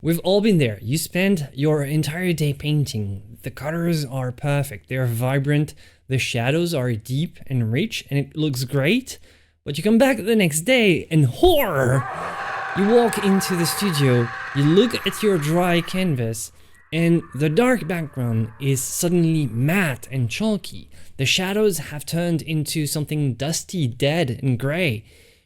We've all been there. You spend your entire day painting. The colors are perfect. They're vibrant. The shadows are deep and rich and it looks great. But you come back the next day and horror! You walk into the studio, you look at your dry canvas, and the dark background is suddenly matte and chalky. The shadows have turned into something dusty, dead, and gray.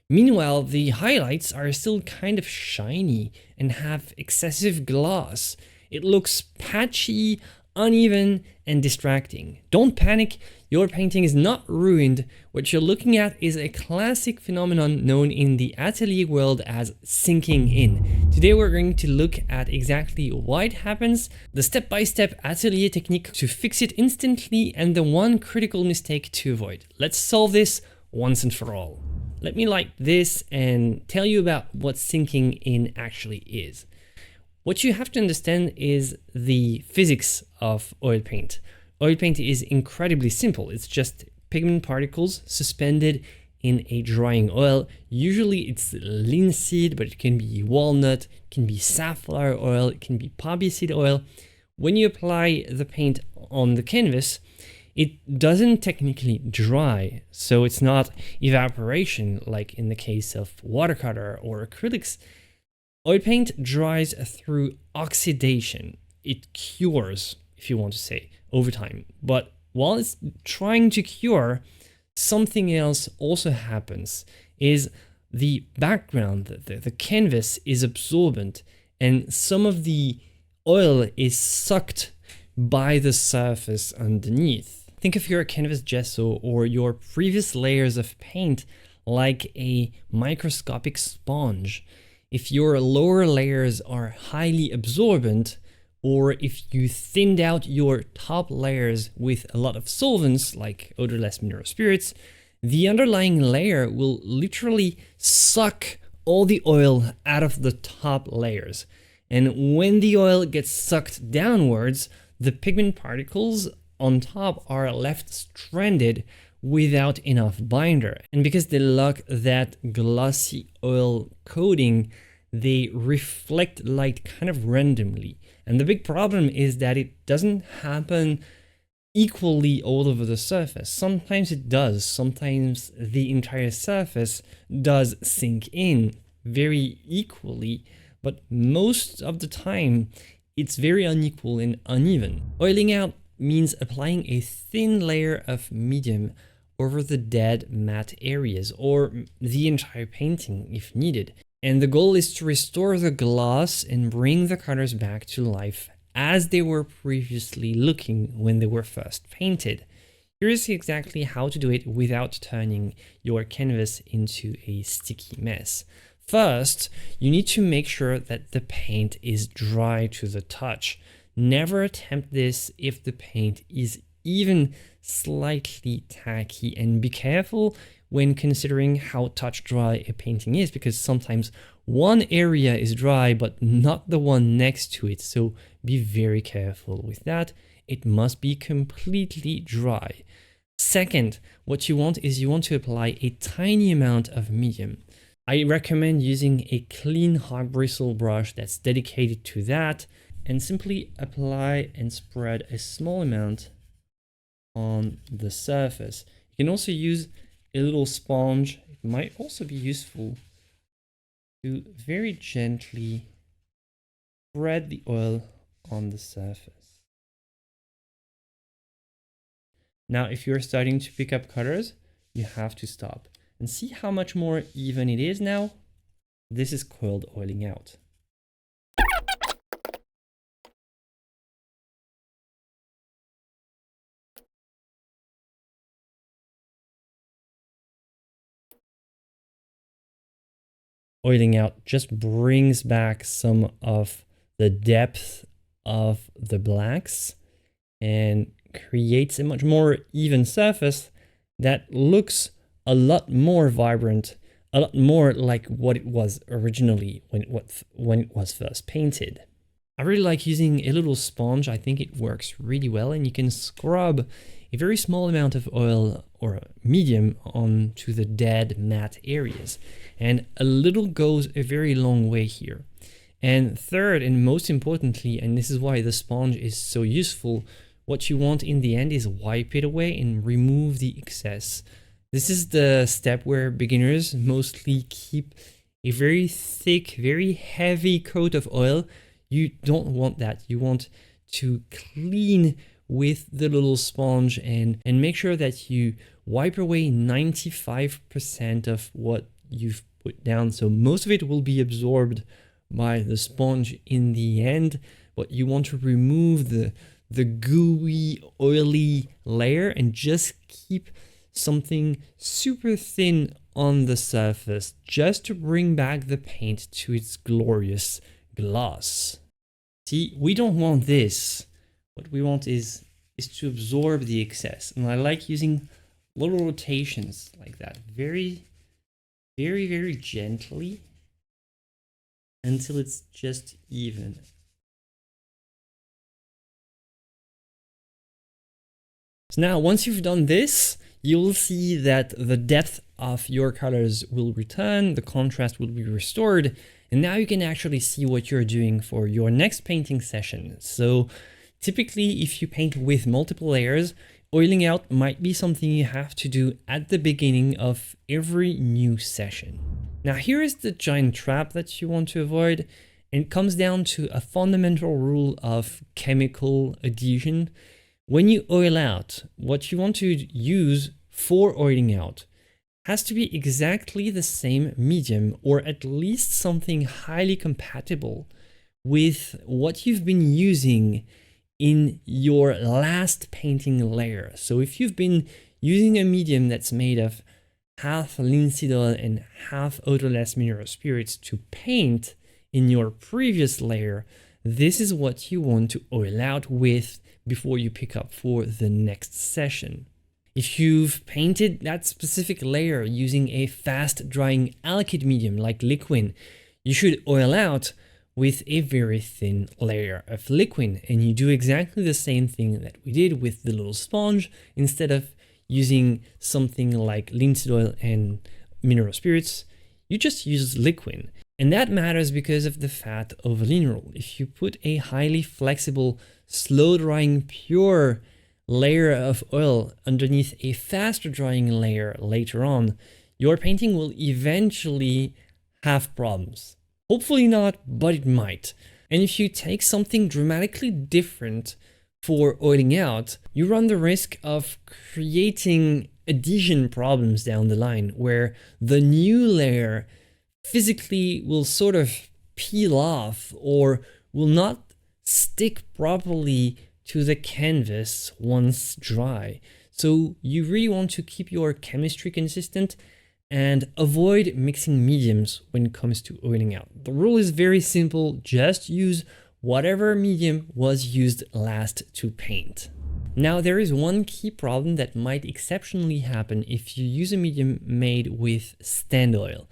Meanwhile, the highlights are still kind of shiny and have excessive gloss. It looks patchy, uneven, and distracting. Don't panic, your painting is not ruined. What you're looking at is a classic phenomenon known in the Atelier world as sinking in. Today we're going to look at exactly why it happens, the step-by-step Atelier technique to fix it instantly, and the one critical mistake to avoid. Let's solve this once and for all. Let me light this and tell you about what sinking in actually is. What you have to understand is the physics of oil paint. Oil paint is incredibly simple. It's just pigment particles suspended in a drying oil. Usually it's linseed, but it can be walnut, it can be safflower oil, it can be poppy seed oil. When you apply the paint on the canvas, it doesn't technically dry, so it's not evaporation like in the case of watercolor or acrylics. Oil paint dries through oxidation. It cures, if you want to say, over time. But while it's trying to cure, something else also happens, is the background, the canvas is absorbent, and some of the oil is sucked by the surface underneath. Think of your canvas gesso or your previous layers of paint like a microscopic sponge. If your lower layers are highly absorbent, or if you thinned out your top layers with a lot of solvents like odorless mineral spirits, the underlying layer will literally suck all the oil out of the top layers. And when the oil gets sucked downwards, the pigment particles on top are left stranded without enough binder. And because they lack that glossy oil coating, they reflect light kind of randomly. And the big problem is that it doesn't happen equally all over the surface. Sometimes it does. Sometimes the entire surface does sink in very equally, but most of the time it's very unequal and uneven. Oiling out means applying a thin layer of medium over the dead matte areas or the entire painting if needed. And the goal is to restore the gloss and bring the colors back to life as they were previously looking when they were first painted. Here's exactly how to do it without turning your canvas into a sticky mess. First, you need to make sure that the paint is dry to the touch. Never attempt this if the paint is even slightly tacky, and be careful when considering how touch dry a painting is, because sometimes one area is dry but not the one next to it, so be very careful with that. It must be completely dry. Second, what you want is you want to apply a tiny amount of medium. I recommend using a clean hot bristle brush that's dedicated to that, and simply apply and spread a small amount on the surface. You can also use a little sponge. It might also be useful to very gently spread the oil on the surface. Now, if you're starting to pick up colors, you have to stop and see how much more even it is now. This is called oiling out. Oiling out just brings back some of the depth of the blacks and creates a much more even surface that looks a lot more vibrant, a lot more like what it was originally when it was first painted. I really like using a little sponge. I think it works really well, and you can scrub a very small amount of oil or medium onto the dead matte areas. And a little goes a very long way here. And third, and most importantly, and this is why the sponge is so useful, what you want in the end is wipe it away and remove the excess. This is the step where beginners mostly keep a very thick, very heavy coat of oil. You don't want that. You want to clean with the little sponge and make sure that you wipe away 95% of what you've put down. So most of it will be absorbed by the sponge in the end, but you want to remove the gooey, oily layer and just keep something super thin on the surface, just to bring back the paint to its glorious gloss. See, we don't want this. What we want is to absorb the excess. And I like using little rotations like that, very, very, very gently until it's just even. So now, once you've done this, you'll see that the depth of your colors will return, the contrast will be restored, and now you can actually see what you're doing for your next painting session. So typically, if you paint with multiple layers, oiling out might be something you have to do at the beginning of every new session. Now here is the giant trap that you want to avoid, and it comes down to a fundamental rule of chemical adhesion. When you oil out, what you want to use for oiling out has to be exactly the same medium, or at least something highly compatible with what you've been using in your last painting layer. So if you've been using a medium that's made of half linseed oil and half odorless mineral spirits to paint in your previous layer, this is what you want to oil out with before you pick up for the next session. If you've painted that specific layer using a fast drying alkyd medium like liquid, you should oil out with a very thin layer of liquid, and you do exactly the same thing that we did with the little sponge. Instead of using something like linseed oil and mineral spirits, you just use liquid. And that matters because of the fat overlin rule. If you put a highly flexible, slow drying, pure layer of oil underneath a faster drying layer later on, your painting will eventually have problems. Hopefully not, but it might. And if you take something dramatically different for oiling out, you run the risk of creating adhesion problems down the line, where the new layer physically will sort of peel off or will not stick properly to the canvas once dry. So you really want to keep your chemistry consistent and avoid mixing mediums when it comes to oiling out. The rule is very simple: just use whatever medium was used last to paint. Now there is one key problem that might exceptionally happen if you use a medium made with stand oil.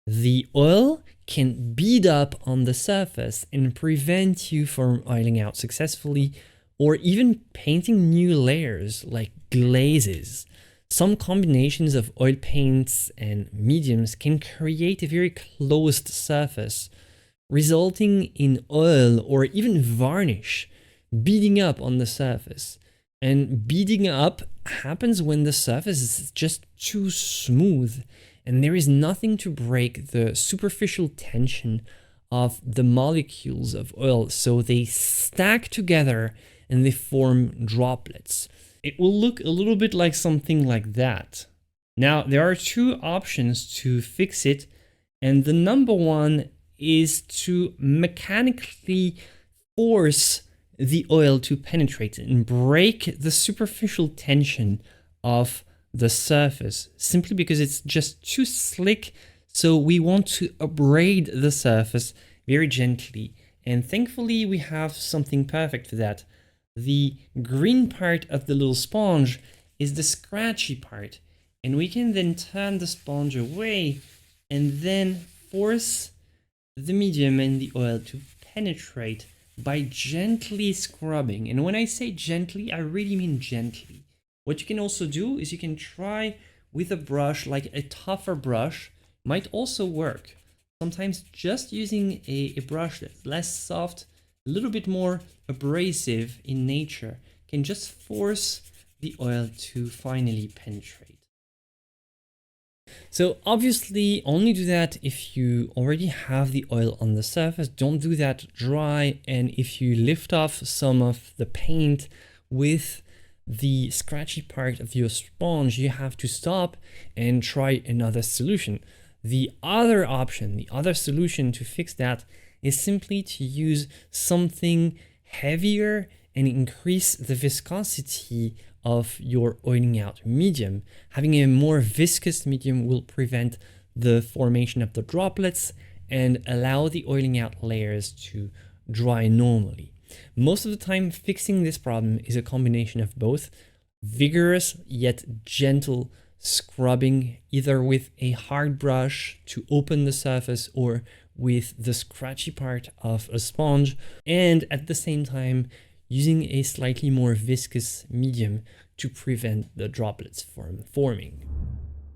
The oil can bead up on the surface and prevent you from oiling out successfully, or even painting new layers like glazes. Some combinations of oil paints and mediums can create a very closed surface, resulting in oil or even varnish beading up on the surface. And beading up happens when the surface is just too smooth and there is nothing to break the superficial tension of the molecules of oil, so they stack together and they form droplets. It will look a little bit like something like that. Now, there are two options to fix it, and the number one is to mechanically force the oil to penetrate and break the superficial tension of the surface, simply because it's just too slick. So we want to abrade the surface very gently, and thankfully we have something perfect for that. The green part of the little sponge is the scratchy part, and we can then turn the sponge away and then force the medium and the oil to penetrate by gently scrubbing. And when I say gently, I really mean gently. What you can also do is you can try with a brush, like a tougher brush might also work. Sometimes just using a brush that's less soft, a little bit more abrasive in nature, can just force the oil to finally penetrate. So obviously only do that if you already have the oil on the surface. Don't do that dry. And if you lift off some of the paint with the scratchy part of your sponge, you have to stop and try another solution. The other option, the other solution to fix that is simply to use something heavier and increase the viscosity of your oiling out medium. Having a more viscous medium will prevent the formation of the droplets and allow the oiling out layers to dry normally. Most of the time, fixing this problem is a combination of both vigorous yet gentle scrubbing, either with a hard brush to open the surface or with the scratchy part of a sponge, and at the same time using a slightly more viscous medium to prevent the droplets from forming.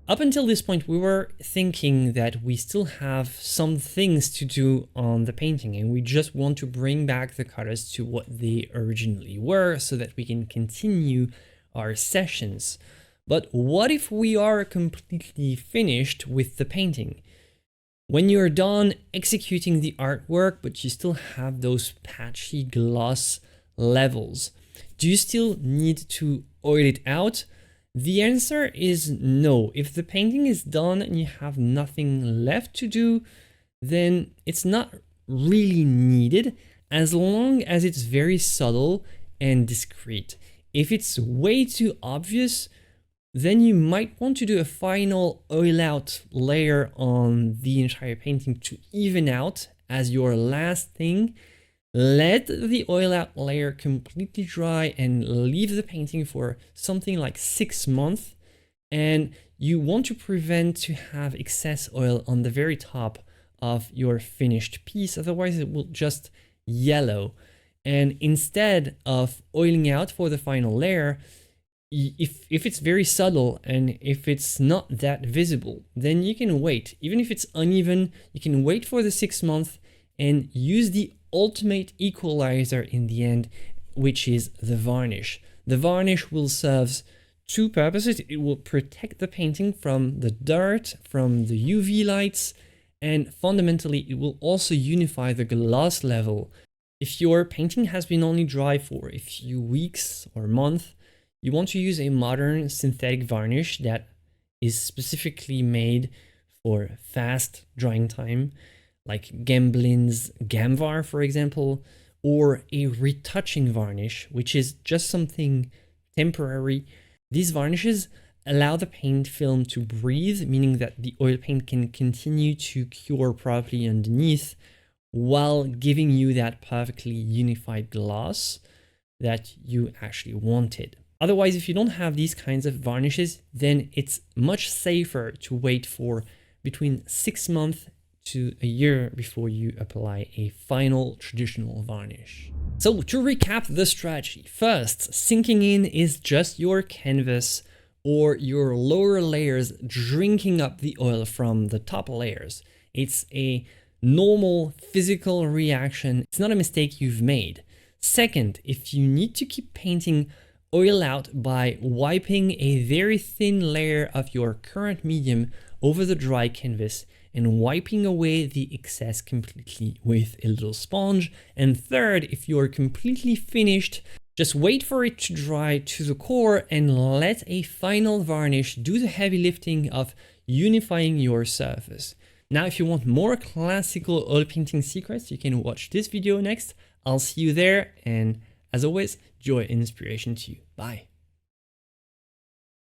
Up until this point, we were thinking that we still have some things to do on the painting and we just want to bring back the colors to what they originally were so that we can continue our sessions. But what if we are completely finished with the painting? When you're done executing the artwork, but you still have those patchy gloss levels, do you still need to oil it out? The answer is no. If the painting is done and you have nothing left to do, then it's not really needed as long as it's very subtle and discreet. If it's way too obvious, then you might want to do a final oil out layer on the entire painting to even out as your last thing. Let the oil out layer completely dry and leave the painting for something like 6 months. And you want to prevent to have excess oil on the very top of your finished piece, otherwise it will just yellow. And instead of oiling out for the final layer, if it's very subtle and if it's not that visible, then you can wait. Even if it's uneven, you can wait for the 6 months and use the ultimate equalizer in the end, which is the varnish. The varnish will serve two purposes. It will protect the painting from the dirt, from the UV lights, and fundamentally it will also unify the gloss level. If your painting has been only dry for a few weeks or months, you want to use a modern synthetic varnish that is specifically made for fast drying time, like Gamblin's Gamvar, for example, or a retouching varnish, which is just something temporary. These varnishes allow the paint film to breathe, meaning that the oil paint can continue to cure properly underneath while giving you that perfectly unified gloss that you actually wanted. Otherwise, if you don't have these kinds of varnishes, then it's much safer to wait for between 6 months to a year before you apply a final traditional varnish. So to recap the strategy, first, sinking in is just your canvas or your lower layers drinking up the oil from the top layers. It's a normal physical reaction. It's not a mistake you've made. Second, if you need to keep painting oil out by wiping a very thin layer of your current medium over the dry canvas and wiping away the excess completely with a little sponge. And third, if you're completely finished, just wait for it to dry to the core and let a final varnish do the heavy lifting of unifying your surface. Now, if you want more classical oil painting secrets, you can watch this video next. I'll see you there, and as always, joy and inspiration to you. Bye.